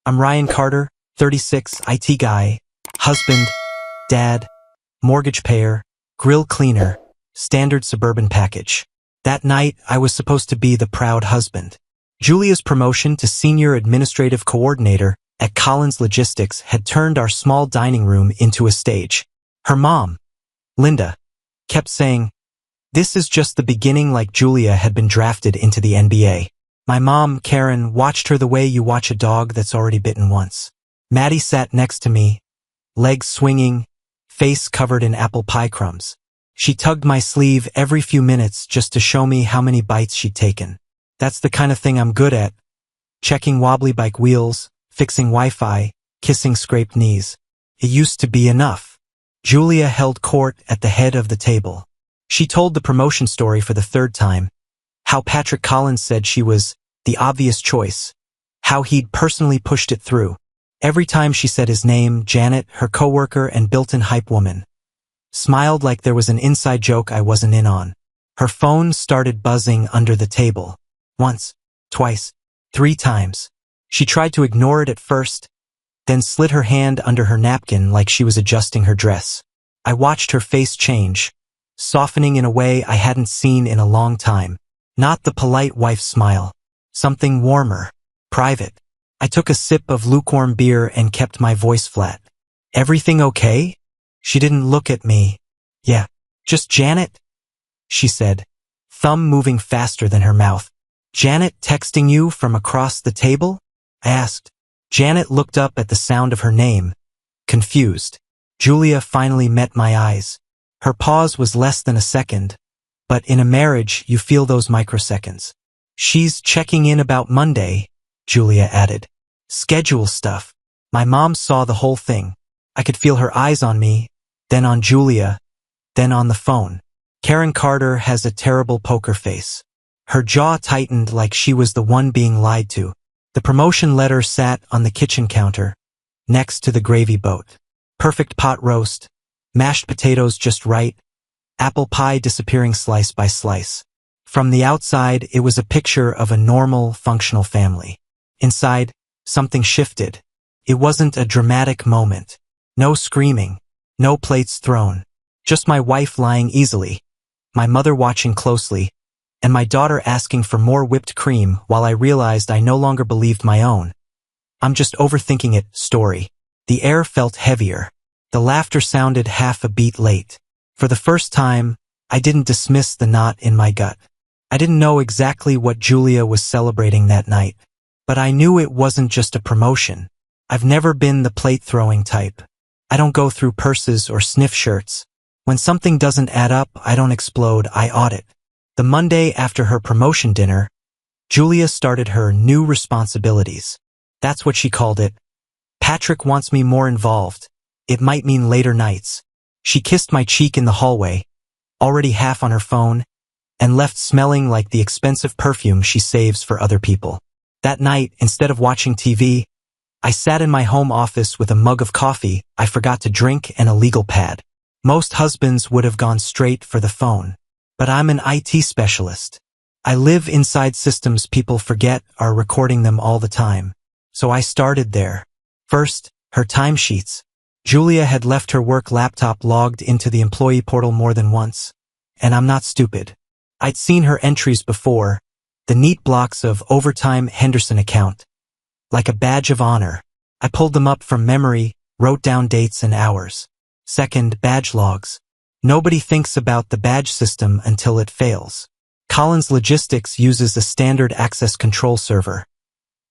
I'm Ryan Carter, 36, IT guy, husband, dad, mortgage payer, grill cleaner, standard suburban package. That night, I was supposed to be the proud husband. Julia's promotion to senior administrative coordinator at Collins Logistics had turned our small dining room into a stage. Her mom, Linda, kept saying, "This is just the beginning," like Julia had been drafted into the NBA. My mom, Karen, watched her the way you watch a dog that's already bitten once. Maddie sat next to me, legs swinging, face covered in apple pie crumbs. She tugged my sleeve every few minutes just to show me how many bites she'd taken. That's the kind of thing I'm good at. Checking wobbly bike wheels, fixing Wi-Fi, kissing scraped knees. It used to be enough. Julia held court at the head of the table. She told the promotion story for the third time. How Patrick Collins said she was the obvious choice. How he'd personally pushed it through. Every time she said his name, Janet, her coworker and built-in hype woman, smiled like there was an inside joke I wasn't in on. Her phone started buzzing under the table. Once, twice, 3 times. She tried to ignore it at first, then slid her hand under her napkin like she was adjusting her dress. I watched her face change, softening in a way I hadn't seen in a long time. Not the polite wife smile. Something warmer, private. I took a sip of lukewarm beer and kept my voice flat. "Everything okay?" She didn't look at me. "Yeah, just Janet," she said, thumb moving faster than her mouth. "Janet texting you from across the table?" I asked. Janet looked up at the sound of her name, confused. Julia finally met my eyes. Her pause was less than a second, but in a marriage you feel those microseconds. "She's checking in about Monday," Julia added. "Schedule stuff." My mom saw the whole thing. I could feel her eyes on me, then on Julia, then on the phone. Karen Carter has a terrible poker face. Her jaw tightened like she was the one being lied to. The promotion letter sat on the kitchen counter, next to the gravy boat. Perfect pot roast, mashed potatoes just right, apple pie disappearing slice by slice. From the outside, it was a picture of a normal, functional family. Inside, something shifted. It wasn't a dramatic moment. No screaming, no plates thrown. Just my wife lying easily, my mother watching closely, and my daughter asking for more whipped cream while I realized I no longer believed my own "I'm just overthinking it" story. The air felt heavier. The laughter sounded half a beat late. For the first time, I didn't dismiss the knot in my gut. I didn't know exactly what Julia was celebrating that night, but I knew it wasn't just a promotion. I've never been the plate-throwing type. I don't go through purses or sniff shirts. When something doesn't add up, I don't explode, I audit. The Monday after her promotion dinner, Julia started her new responsibilities. That's what she called it. "Patrick wants me more involved. It might mean later nights." She kissed my cheek in the hallway, already half on her phone, and left smelling like the expensive perfume she saves for other people. That night, instead of watching TV, I sat in my home office with a mug of coffee I forgot to drink and a legal pad. Most husbands would have gone straight for the phone. But I'm an IT specialist. I live inside systems people forget are recording them all the time. So I started there. First, her timesheets. Julia had left her work laptop logged into the employee portal more than once. And I'm not stupid. I'd seen her entries before, the neat blocks of overtime Henderson account. Like a badge of honor. I pulled them up from memory, wrote down dates and hours. Second, badge logs. Nobody thinks about the badge system until it fails. Collins Logistics uses a standard access control server.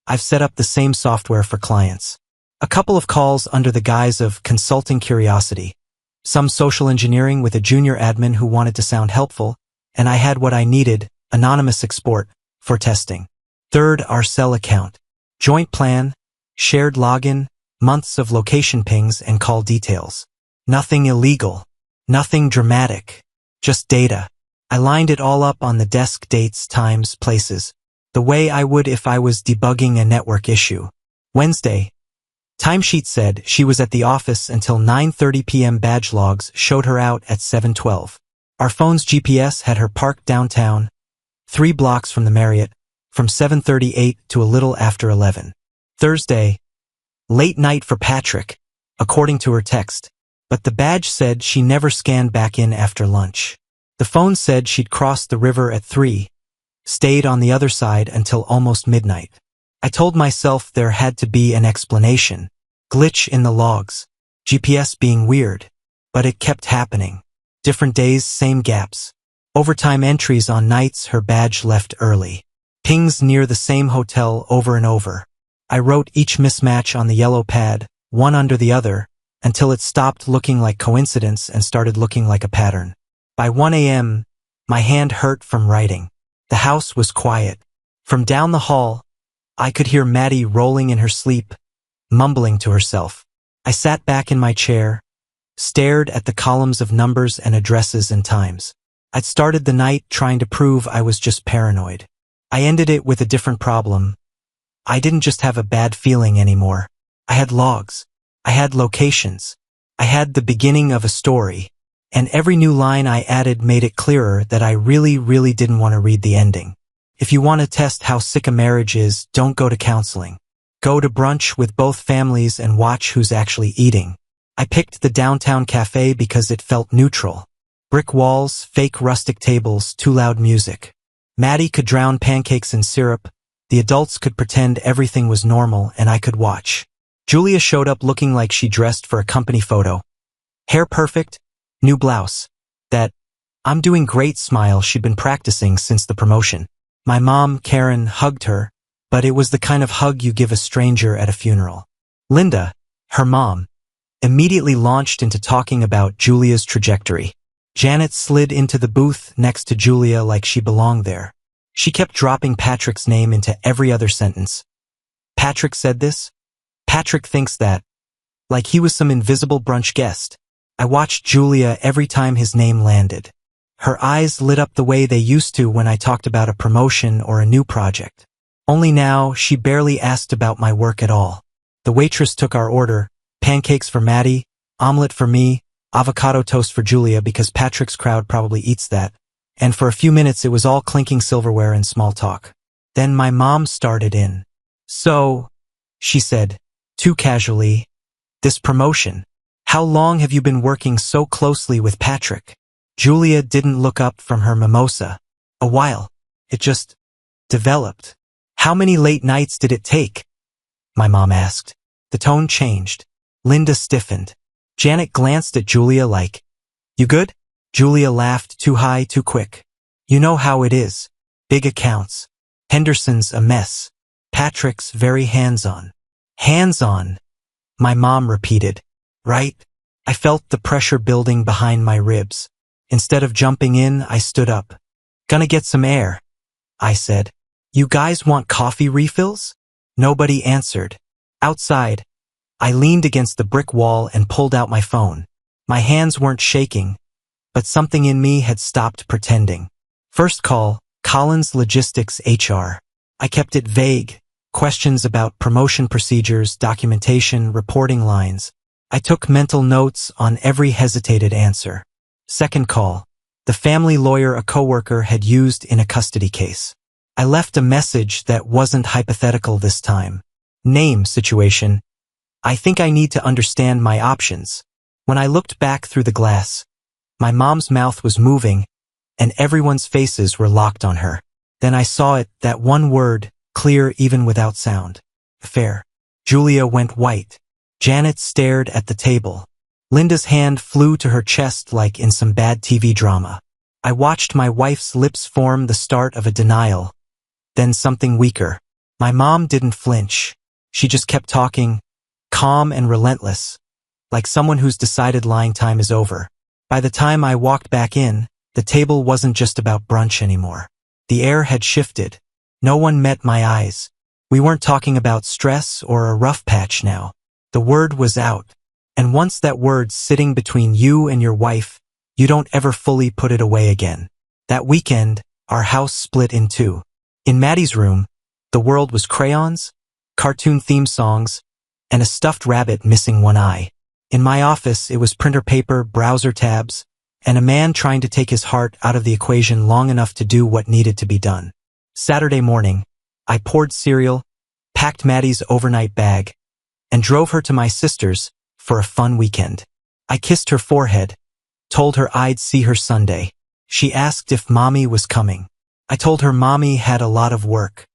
I've set up the same software for clients. A couple of calls under the guise of consulting curiosity. Some social engineering with a junior admin who wanted to sound helpful, and I had what I needed, anonymous export, for testing. Third, our cell account. Joint plan, shared login, months of location pings and call details. Nothing illegal. Nothing dramatic. Just data. I lined it all up on the desk, dates, times, places. The way I would if I was debugging a network issue. Wednesday. Timesheet said she was at the office until 9:30 p.m. Badge logs showed her out at 7:12. Our phone's GPS had her parked downtown, 3 blocks from the Marriott, from 7:38 to a little after 11. Thursday. Late night for Patrick, according to her text. But the badge said she never scanned back in after lunch. The phone said she'd crossed the river at 3, stayed on the other side until almost midnight. I told myself there had to be an explanation. Glitch in the logs. GPS being weird. But it kept happening. Different days, same gaps. Overtime entries on nights her badge left early. Pings near the same hotel over and over. I wrote each mismatch on the yellow pad, one under the other, until it stopped looking like coincidence and started looking like a pattern. By 1 a.m., my hand hurt from writing. The house was quiet. From down the hall, I could hear Maddie rolling in her sleep, mumbling to herself. I sat back in my chair, stared at the columns of numbers and addresses and times. I'd started the night trying to prove I was just paranoid. I ended it with a different problem. I didn't just have a bad feeling anymore. I had logs. I had locations. I had the beginning of a story. And every new line I added made it clearer that I really didn't want to read the ending. If you want to test how sick a marriage is, don't go to counseling. Go to brunch with both families and watch who's actually eating. I picked the downtown cafe because it felt neutral. Brick walls, fake rustic tables, too loud music. Maddie could drown pancakes in syrup. The adults could pretend everything was normal and I could watch. Julia showed up looking like she dressed for a company photo. Hair perfect, new blouse. That "I'm doing great" smile she'd been practicing since the promotion. My mom, Karen, hugged her, but it was the kind of hug you give a stranger at a funeral. Linda, her mom, immediately launched into talking about Julia's trajectory. Janet slid into the booth next to Julia like she belonged there. She kept dropping Patrick's name into every other sentence. Patrick said this. Patrick thinks that. Like he was some invisible brunch guest. I watched Julia every time his name landed. Her eyes lit up the way they used to when I talked about a promotion or a new project. Only now, she barely asked about my work at all. The waitress took our order, pancakes for Maddie, omelet for me, avocado toast for Julia because Patrick's crowd probably eats that, and for a few minutes it was all clinking silverware and small talk. Then my mom started in. So, she said, too casually, this promotion. How long have you been working so closely with Patrick? Julia didn't look up from her mimosa. A while. It just developed. How many late nights did it take? My mom asked. The tone changed. Linda stiffened. Janet glanced at Julia like, you good? Julia laughed too high, too quick. You know how it is. Big accounts. Henderson's a mess. Patrick's very hands-on. Hands-on, my mom repeated. Right? I felt the pressure building behind my ribs. Instead of jumping in, I stood up. Gonna get some air, I said. You guys want coffee refills? Nobody answered. Outside, I leaned against the brick wall and pulled out my phone. My hands weren't shaking, but something in me had stopped pretending. First call, Collins Logistics HR. I kept it vague. Questions about promotion procedures, documentation, reporting lines. I took mental notes on every hesitated answer. Second call, the family lawyer a coworker had used in a custody case. I left a message that wasn't hypothetical this time. Name situation. I think I need to understand my options. When I looked back through the glass, my mom's mouth was moving and everyone's faces were locked on her. Then I saw it, that one word, clear even without sound. Fair. Julia went white. Janet stared at the table. Linda's hand flew to her chest like in some bad TV drama. I watched my wife's lips form the start of a denial, then something weaker. My mom didn't flinch. She just kept talking, calm and relentless, like someone who's decided lying time is over. By the time I walked back in, the table wasn't just about brunch anymore. The air had shifted. No one met my eyes. We weren't talking about stress or a rough patch now. The word was out. And once that word's sitting between you and your wife, you don't ever fully put it away again. That weekend, our house split in two. In Maddie's room, the world was crayons, cartoon theme songs, and a stuffed rabbit missing one eye. In my office, it was printer paper, browser tabs, and a man trying to take his heart out of the equation long enough to do what needed to be done. Saturday morning, I poured cereal, packed Maddie's overnight bag, and drove her to my sister's for a fun weekend. I kissed her forehead, told her I'd see her Sunday. She asked if Mommy was coming. I told her Mommy had a lot of work.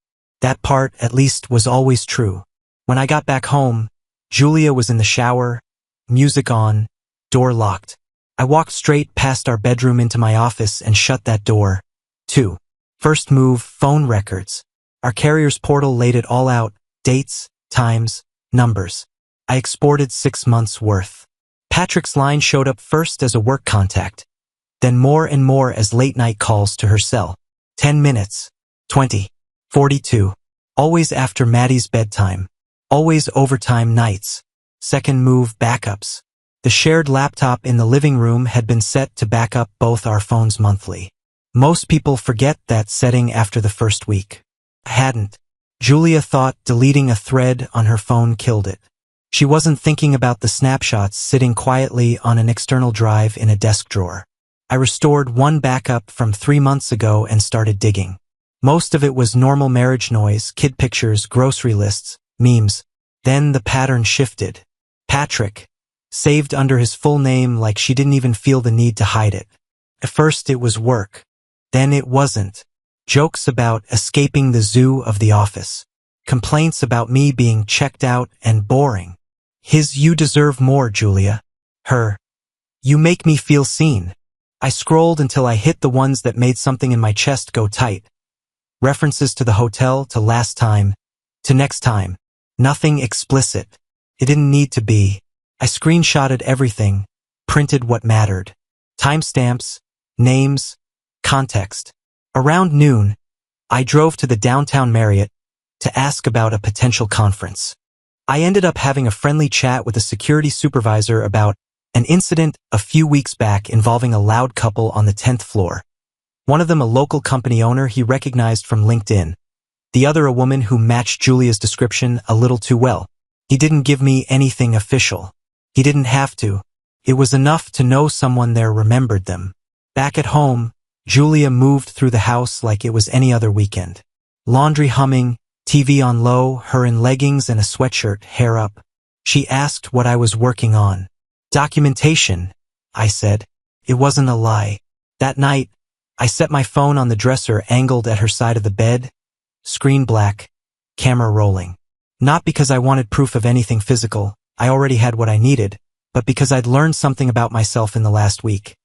That part, at least, was always true. When I got back home, Julia was in the shower, music on, door locked. I walked straight past our bedroom into my office and shut that door. 2. First move, phone records. Our carrier's portal laid it all out, dates, times, numbers. I exported 6 months' worth. Patrick's line showed up first as a work contact, then more and more as late-night calls to her cell. 10 minutes, 20, 42. Always after Maddie's bedtime. Always overtime nights. Second move, backups. The shared laptop in the living room had been set to back up both our phones monthly. Most people forget that setting after the first week. I hadn't. Julia thought deleting a thread on her phone killed it. She wasn't thinking about the snapshots sitting quietly on an external drive in a desk drawer. I restored one backup from 3 months ago and started digging. Most of it was normal marriage noise, kid pictures, grocery lists, memes. Then the pattern shifted. Patrick, saved under his full name like she didn't even feel the need to hide it. At first it was work. Then it wasn't. Jokes about escaping the zoo of the office. Complaints about me being checked out and boring. His "You deserve more, Julia." Her "You make me feel seen." I scrolled until I hit the ones that made something in my chest go tight. References to the hotel, to last time, to next time. Nothing explicit. It didn't need to be. I screenshotted everything, printed what mattered. Timestamps, names, context. Around noon, I drove to the downtown Marriott to ask about a potential conference. I ended up having a friendly chat with a security supervisor about an incident a few weeks back involving a loud couple on the 10th floor. One of them a local company owner he recognized from LinkedIn. The other a woman who matched Julia's description a little too well. He didn't give me anything official. He didn't have to. It was enough to know someone there remembered them. Back at home, Julia moved through the house like it was any other weekend. Laundry humming, TV on low, her in leggings and a sweatshirt, hair up. She asked what I was working on. Documentation, I said. It wasn't a lie. That night, I set my phone on the dresser angled at her side of the bed, screen black, camera rolling. Not because I wanted proof of anything physical, I already had what I needed, but because I'd learned something about myself in the last week.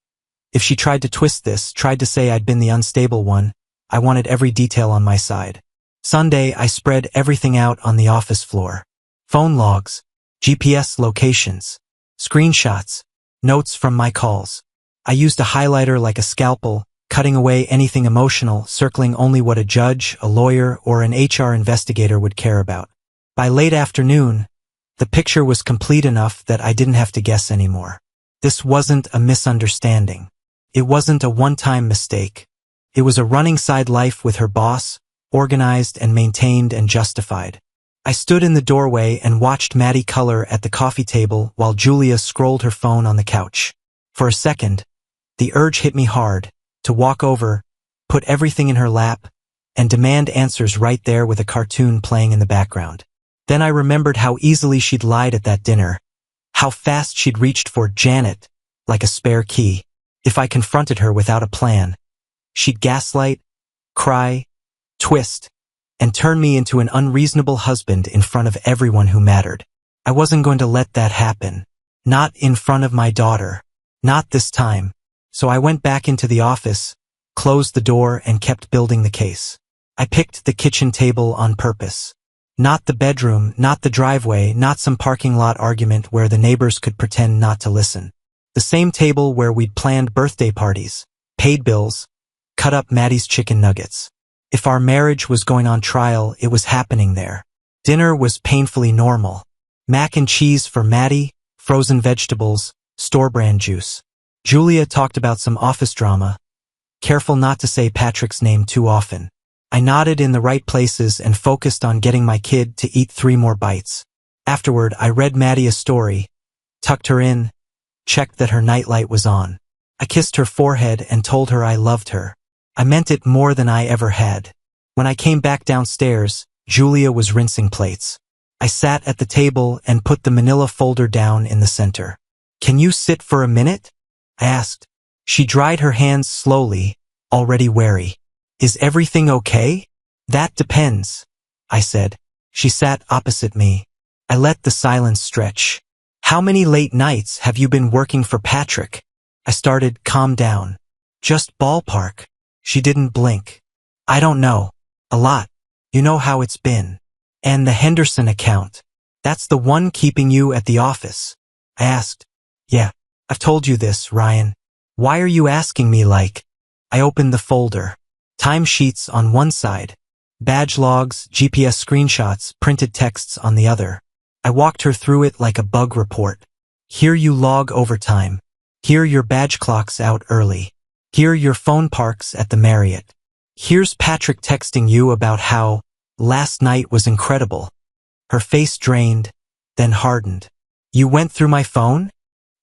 If she tried to twist this, tried to say I'd been the unstable one, I wanted every detail on my side. Sunday, I spread everything out on the office floor. Phone logs, GPS locations, screenshots, notes from my calls. I used a highlighter like a scalpel, cutting away anything emotional, circling only what a judge, a lawyer, or an HR investigator would care about. By late afternoon, the picture was complete enough that I didn't have to guess anymore. This wasn't a misunderstanding. It wasn't a one-time mistake. It was a running side life with her boss, organized and maintained and justified. I stood in the doorway and watched Maddie color at the coffee table while Julia scrolled her phone on the couch. For a second, the urge hit me hard, to walk over, put everything in her lap, and demand answers right there with a cartoon playing in the background. Then I remembered how easily she'd lied at that dinner, how fast she'd reached for Janet, like a spare key. If I confronted her without a plan, she'd gaslight, cry, twist, and turn me into an unreasonable husband in front of everyone who mattered. I wasn't going to let that happen. Not in front of my daughter. Not this time. So I went back into the office, closed the door, and kept building the case. I picked the kitchen table on purpose. Not the bedroom, not the driveway, not some parking lot argument where the neighbors could pretend not to listen. The same table where we'd planned birthday parties, paid bills, cut up Maddie's chicken nuggets. If our marriage was going on trial, it was happening there. Dinner was painfully normal. Mac and cheese for Maddie, frozen vegetables, store-brand juice. Julia talked about some office drama, careful not to say Patrick's name too often. I nodded in the right places and focused on getting my kid to eat 3 more bites. Afterward, I read Maddie a story, tucked her in, checked that her nightlight was on. I kissed her forehead and told her I loved her. I meant it more than I ever had. When I came back downstairs, Julia was rinsing plates. I sat at the table and put the manila folder down in the center. "Can you sit for a minute?" I asked. She dried her hands slowly, already wary. "Is everything okay?" "That depends," I said. She sat opposite me. I let the silence stretch. "How many late nights have you been working for Patrick?" I started. "Calm down. Just ballpark." She didn't blink. "I don't know. A lot. You know how it's been." "And the Henderson account. That's the one keeping you at the office?" I asked. "Yeah. I've told you this, Ryan. Why are you asking me like?" I opened the folder. Timesheets on one side. Badge logs, GPS screenshots, printed texts on the other. I walked her through it like a bug report. "Here you log overtime. Here your badge clocks out early. Here your phone parks at the Marriott. Here's Patrick texting you about how last night was incredible." Her face drained, then hardened. "You went through my phone?"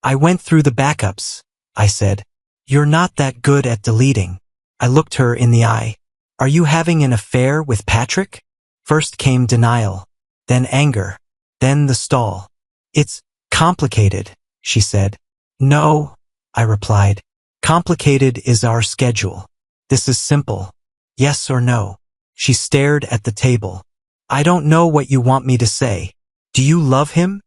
"I went through the backups," I said. "You're not that good at deleting." I looked her in the eye. "Are you having an affair with Patrick?" First came denial, then anger, then the stall. "It's complicated," she said. "No," I replied. "Complicated is our schedule. This is simple. Yes or no." She stared at the table. "I don't know what you want me to say." "Do you love him?"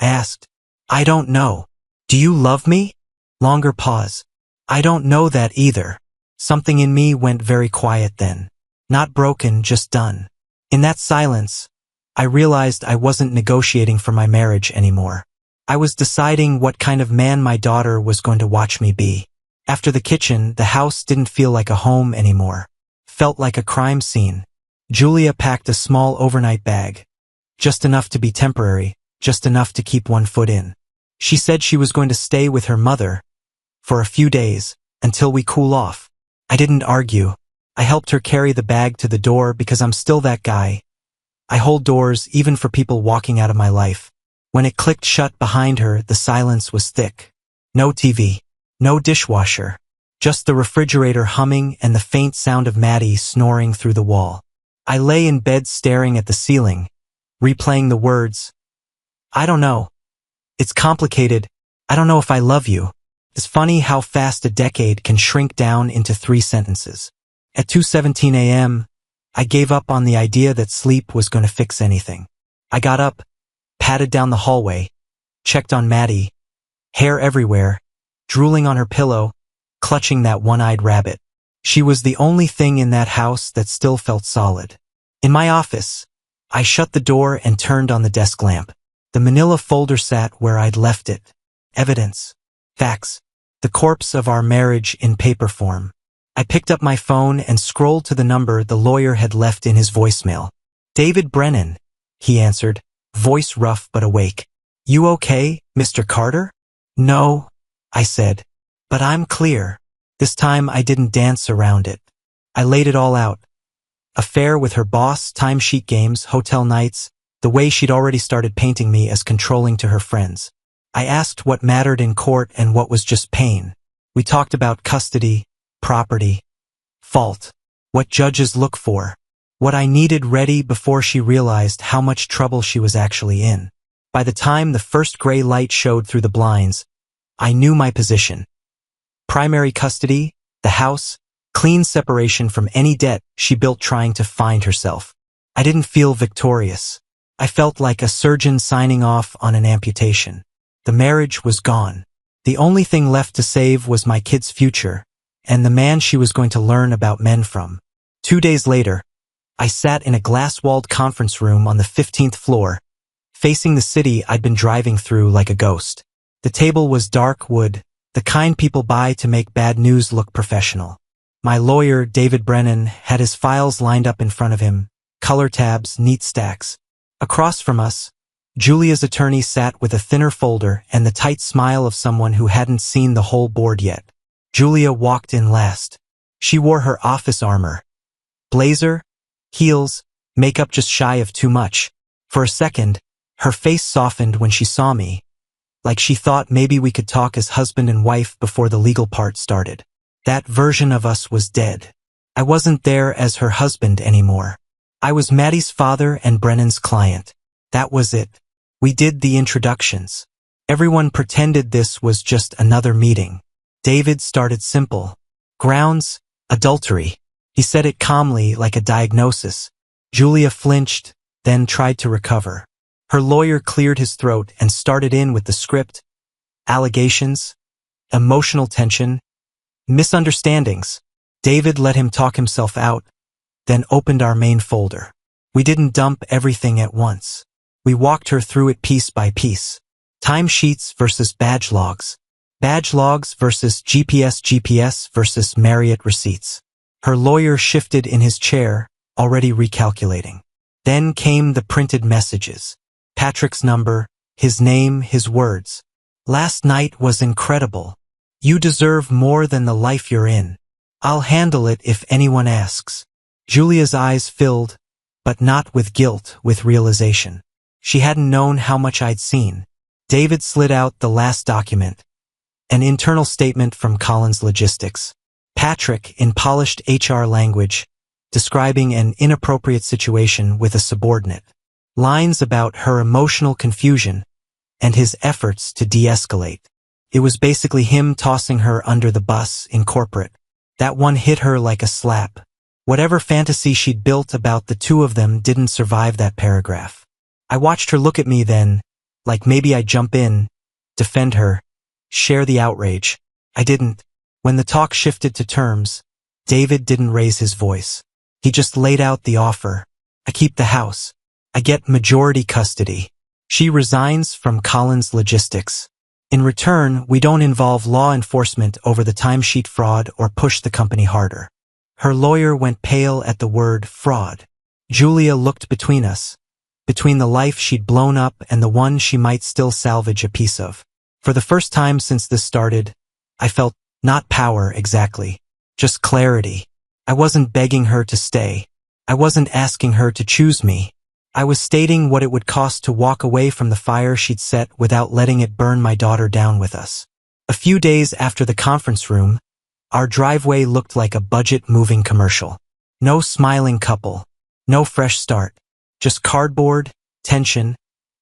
I asked. "I don't know." "Do you love me?" Longer pause. "I don't know that either." Something in me went very quiet then. Not broken, just done. In that silence, I realized I wasn't negotiating for my marriage anymore. I was deciding what kind of man my daughter was going to watch me be. After the kitchen, the house didn't feel like a home anymore. Felt like a crime scene. Julia packed a small overnight bag. Just enough to be temporary, just enough to keep one foot in. She said she was going to stay with her mother for a few days, until we cool off. I didn't argue. I helped her carry the bag to the door because I'm still that guy. I hold doors even for people walking out of my life. When it clicked shut behind her, the silence was thick. No TV. No dishwasher. Just the refrigerator humming and the faint sound of Maddie snoring through the wall. I lay in bed staring at the ceiling, replaying the words. "I don't know. It's complicated. I don't know if I love you." It's funny how fast a decade can shrink down into 3 sentences. At 2:17 a.m., I gave up on the idea that sleep was going to fix anything. I got up, padded down the hallway, checked on Maddie, hair everywhere, drooling on her pillow, clutching that one-eyed rabbit. She was the only thing in that house that still felt solid. In my office, I shut the door and turned on the desk lamp. The manila folder sat where I'd left it. Evidence. Facts. The corpse of our marriage in paper form. I picked up my phone and scrolled to the number the lawyer had left in his voicemail. "David Brennan," he answered, voice rough but awake. "You okay, Mr. Carter?" "No," I said, "but I'm clear." This time I didn't dance around it. I laid it all out. Affair with her boss, timesheet games, hotel nights, the way she'd already started painting me as controlling to her friends. I asked what mattered in court and what was just pain. We talked about custody, property, fault, what judges look for, what I needed ready before she realized how much trouble she was actually in. By the time the first gray light showed through the blinds, I knew my position. Primary custody, the house, clean separation from any debt she built trying to find herself. I didn't feel victorious. I felt like a surgeon signing off on an amputation. The marriage was gone. The only thing left to save was my kid's future, and the man she was going to learn about men from. 2 days later, I sat in a glass-walled conference room on the 15th floor, facing the city I'd been driving through like a ghost. The table was dark wood, the kind people buy to make bad news look professional. My lawyer, David Brennan, had his files lined up in front of him, color tabs, neat stacks. Across from us, Julia's attorney sat with a thinner folder and the tight smile of someone who hadn't seen the whole board yet. Julia walked in last. She wore her office armor. Blazer, heels, makeup just shy of too much. For a second, her face softened when she saw me, like she thought maybe we could talk as husband and wife before the legal part started. That version of us was dead. I wasn't there as her husband anymore. I was Maddie's father and Brennan's client. That was it. We did the introductions. Everyone pretended this was just another meeting. David started simple. Grounds, adultery. He said it calmly like a diagnosis. Julia flinched, then tried to recover. Her lawyer cleared his throat and started in with the script. Allegations, emotional tension, misunderstandings. David let him talk himself out, then opened our main folder. We didn't dump everything at once. We walked her through it piece by piece. Timesheets versus badge logs. Badge logs versus GPS versus Marriott receipts. Her lawyer shifted in his chair, already recalculating. Then came the printed messages. Patrick's number, his name, his words. Last night was incredible. You deserve more than the life you're in. I'll handle it if anyone asks. Julia's eyes filled, but not with guilt, with realization. She hadn't known how much I'd seen. David slid out the last document. An internal statement from Collins Logistics. Patrick, in polished HR language, describing an inappropriate situation with a subordinate. Lines about her emotional confusion and his efforts to de-escalate. It was basically him tossing her under the bus in corporate. That one hit her like a slap. Whatever fantasy she'd built about the two of them didn't survive that paragraph. I watched her look at me then, like maybe I'd jump in, defend her, share the outrage. I didn't. When the talk shifted to terms, David didn't raise his voice. He just laid out the offer. I keep the house. I get majority custody. She resigns from Collins Logistics. In return, we don't involve law enforcement over the timesheet fraud or push the company harder. Her lawyer went pale at the word fraud. Julia looked between us, between the life she'd blown up and the one she might still salvage a piece of. For the first time since this started, I felt not power exactly, just clarity. I wasn't begging her to stay. I wasn't asking her to choose me. I was stating what it would cost to walk away from the fire she'd set without letting it burn my daughter down with us. A few days after the conference room, our driveway looked like a budget moving commercial. No smiling couple, no fresh start, just cardboard, tension,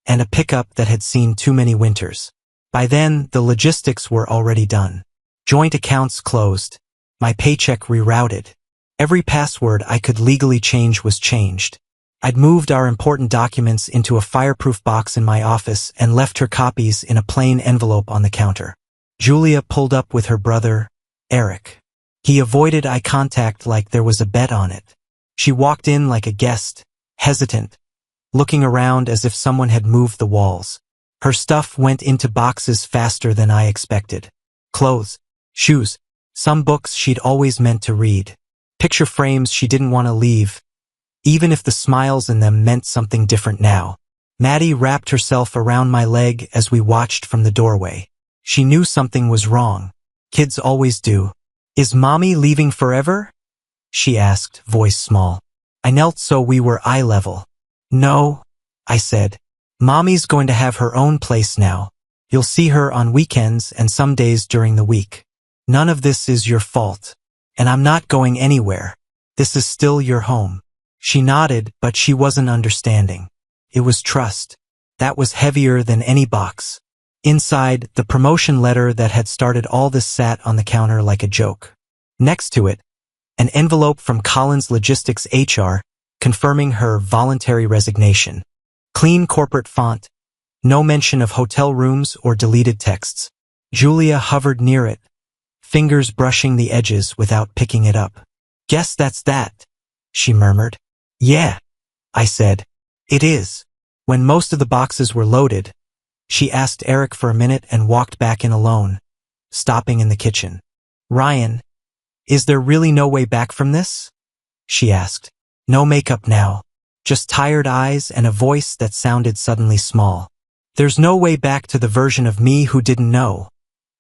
and a pickup that had seen too many winters. By then, the logistics were already done. Joint accounts closed. My paycheck rerouted. Every password I could legally change was changed. I'd moved our important documents into a fireproof box in my office and left her copies in a plain envelope on the counter. Julia pulled up with her brother, Eric. He avoided eye contact like there was a bet on it. She walked in like a guest, hesitant, looking around as if someone had moved the walls. Her stuff went into boxes faster than I expected. Clothes, shoes, some books she'd always meant to read. Picture frames she didn't want to leave, even if the smiles in them meant something different now. Maddie wrapped herself around my leg as we watched from the doorway. She knew something was wrong. Kids always do. Is Mommy leaving forever? She asked, voice small. I knelt so we were eye level. No, I said. Mommy's going to have her own place now. You'll see her on weekends and some days during the week. None of this is your fault. And I'm not going anywhere. This is still your home. She nodded, but she wasn't understanding. It was trust. That was heavier than any box. Inside, the promotion letter that had started all this sat on the counter like a joke. Next to it, an envelope from Collins Logistics HR confirming her voluntary resignation. Clean corporate font. No mention of hotel rooms or deleted texts. Julia hovered near it, fingers brushing the edges without picking it up. Guess that's that, she murmured. Yeah, I said. It is. When most of the boxes were loaded, she asked Eric for a minute and walked back in alone, stopping in the kitchen. Ryan, is there really no way back from this? She asked. No makeup now. Just tired eyes and a voice that sounded suddenly small. There's no way back to the version of me who didn't know,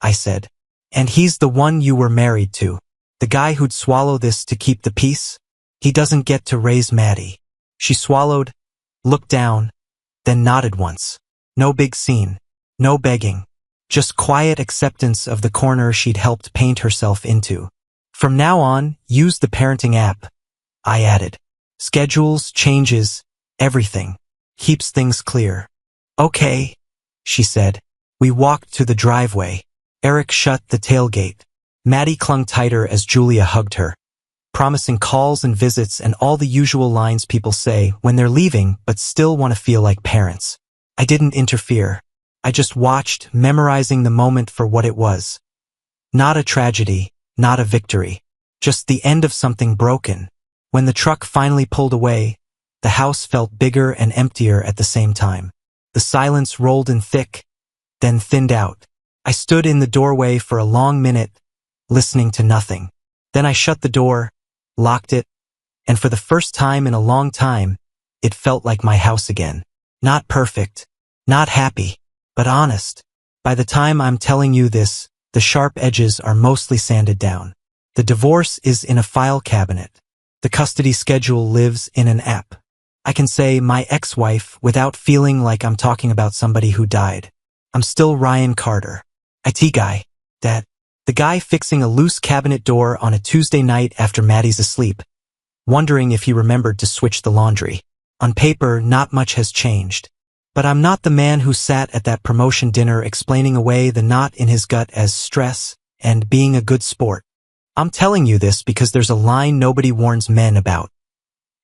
I said. And he's the one you were married to. The guy who'd swallow this to keep the peace. He doesn't get to raise Maddie. She swallowed, looked down, then nodded once. No big scene. No begging. Just quiet acceptance of the corner she'd helped paint herself into. From now on, use the parenting app, I added. Schedules, changes, everything. Keeps things clear. Okay, she said. We walked to the driveway. Eric shut the tailgate. Maddie clung tighter as Julia hugged her, promising calls and visits and all the usual lines people say when they're leaving but still want to feel like parents. I didn't interfere. I just watched, memorizing the moment for what it was. Not a tragedy, not a victory. Just the end of something broken. When the truck finally pulled away, the house felt bigger and emptier at the same time. The silence rolled in thick, then thinned out. I stood in the doorway for a long minute, listening to nothing. Then I shut the door, locked it, and for the first time in a long time, it felt like my house again. Not perfect, not happy, but honest. By the time I'm telling you this, the sharp edges are mostly sanded down. The divorce is in a file cabinet. The custody schedule lives in an app. I can say my ex-wife without feeling like I'm talking about somebody who died. I'm still Ryan Carter. IT guy. Dad. The guy fixing a loose cabinet door on a Tuesday night after Maddie's asleep, wondering if he remembered to switch the laundry. On paper, not much has changed. But I'm not the man who sat at that promotion dinner explaining away the knot in his gut as stress and being a good sport. I'm telling you this because there's a line nobody warns men about.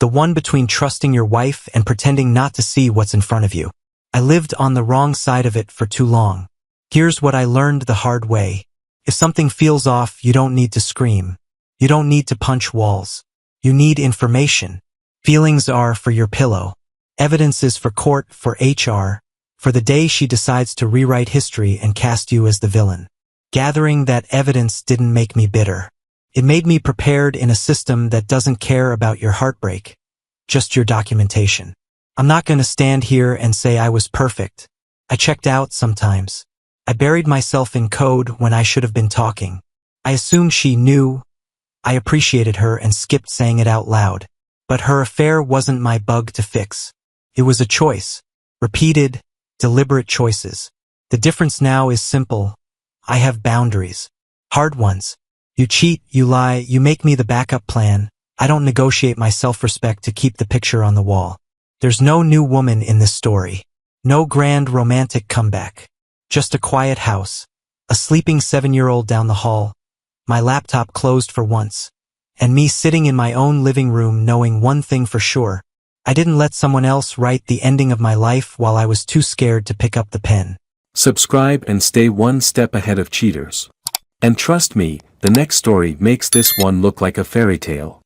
The one between trusting your wife and pretending not to see what's in front of you. I lived on the wrong side of it for too long. Here's what I learned the hard way. If something feels off, you don't need to scream. You don't need to punch walls. You need information. Feelings are for your pillow. Evidence is for court, for HR, for the day she decides to rewrite history and cast you as the villain. Gathering that evidence didn't make me bitter. It made me prepared in a system that doesn't care about your heartbreak, just your documentation. I'm not going to stand here and say I was perfect. I checked out sometimes. I buried myself in code when I should have been talking. I assumed she knew. I appreciated her and skipped saying it out loud. But her affair wasn't my bug to fix. It was a choice. Repeated, deliberate choices. The difference now is simple. I have boundaries. Hard ones. You cheat, you lie, you make me the backup plan. I don't negotiate my self-respect to keep the picture on the wall. There's no new woman in this story. No grand romantic comeback. Just a quiet house. A sleeping 7-year-old down the hall. My laptop closed for once. And me sitting in my own living room knowing one thing for sure. I didn't let someone else write the ending of my life while I was too scared to pick up the pen. Subscribe and stay one step ahead of cheaters. And trust me, the next story makes this one look like a fairy tale.